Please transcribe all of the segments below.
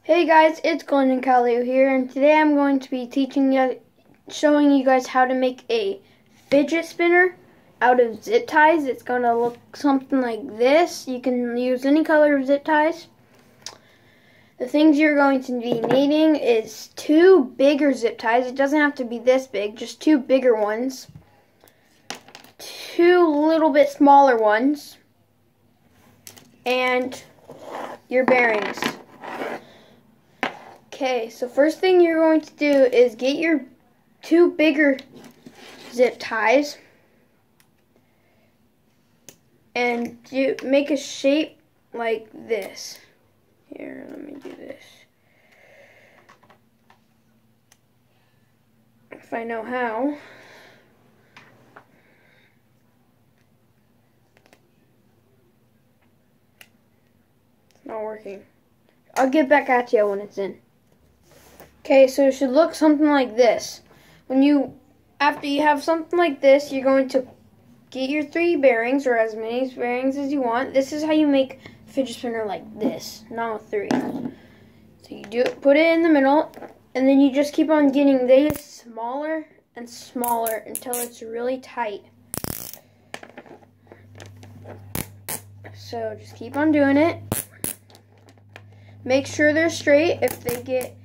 Hey guys, it's Glenn and Kaleo here, and today I'm going to be showing you guys how to make a fidget spinner out of zip ties. It's going to look something like this. You can use any color of zip ties. The things you're going to be needing is two bigger zip ties. It doesn't have to be this big, just two bigger ones. Two little bit smaller ones. And your bearings. Okay, so first thing you're going to do is get your two bigger zip ties and make a shape like this. Here, let me do this. If I know how. It's not working. I'll get back at you when it's in. Okay, so it should look something like this. After you have something like this, you're going to get your three bearings, or as many bearings as you want. This is how you make a fidget spinner like this, not with three. So you put it in the middle, and then you just keep on getting these smaller and smaller until it's really tight. So just keep on doing it. Make sure they're straight. If they get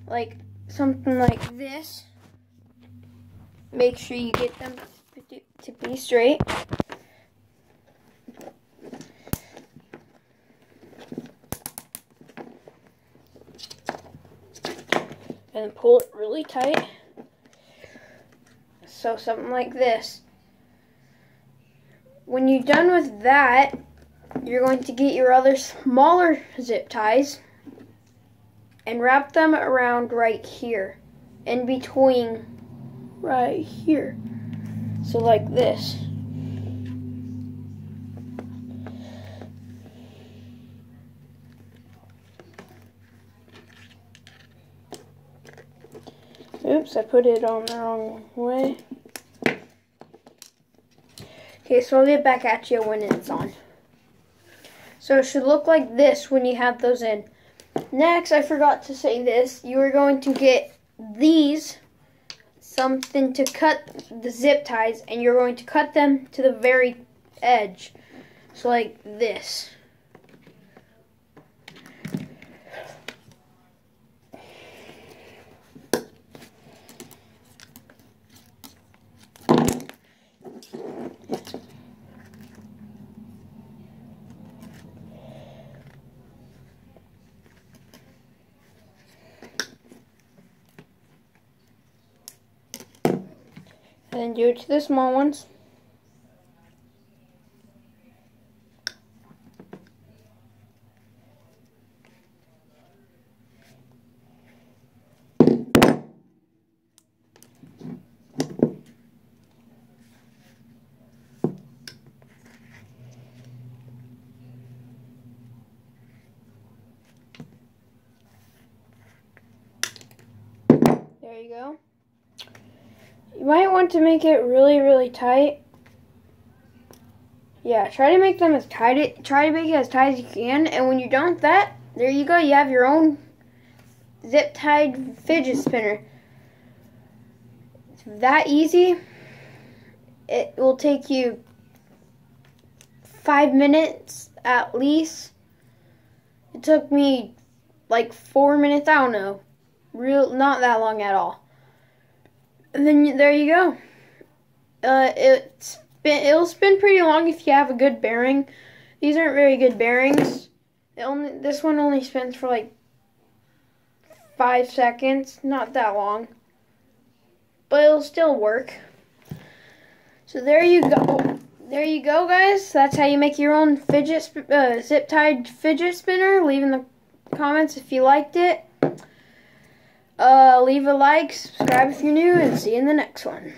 like something like this, make sure you get them to be straight. And pull it really tight. So something like this. When you're done with that, you're going to get your other smaller zip ties and wrap them around right here, in between right here. So like this. Oops, I put it on the wrong way. Okay, so I'll get back at you when it's on. So it should look like this when you have those in. Next, I forgot to say this, you are going to get these, something to cut the zip ties, and you're going to cut them to the very edge. So like this. And then do it to the small ones. There you go. You might want to make it really, really tight. Yeah, try to make them as tight. Try to make it as tight as you can. And when you're done with that, there you go. You have your own zip-tied fidget spinner. It's that easy. It will take you 5 minutes at least. It took me like 4 minutes. I don't know. Not that long at all. And then there you go. It'll spin pretty long if you have a good bearing. These aren't very good bearings. This one only spins for like 5 seconds, not that long, but it'll still work. So there you go. There you go, guys. That's how you make your own zip-tied fidget spinner. Leave in the comments if you liked it. Leave a like, subscribe if you're new, and see you in the next one.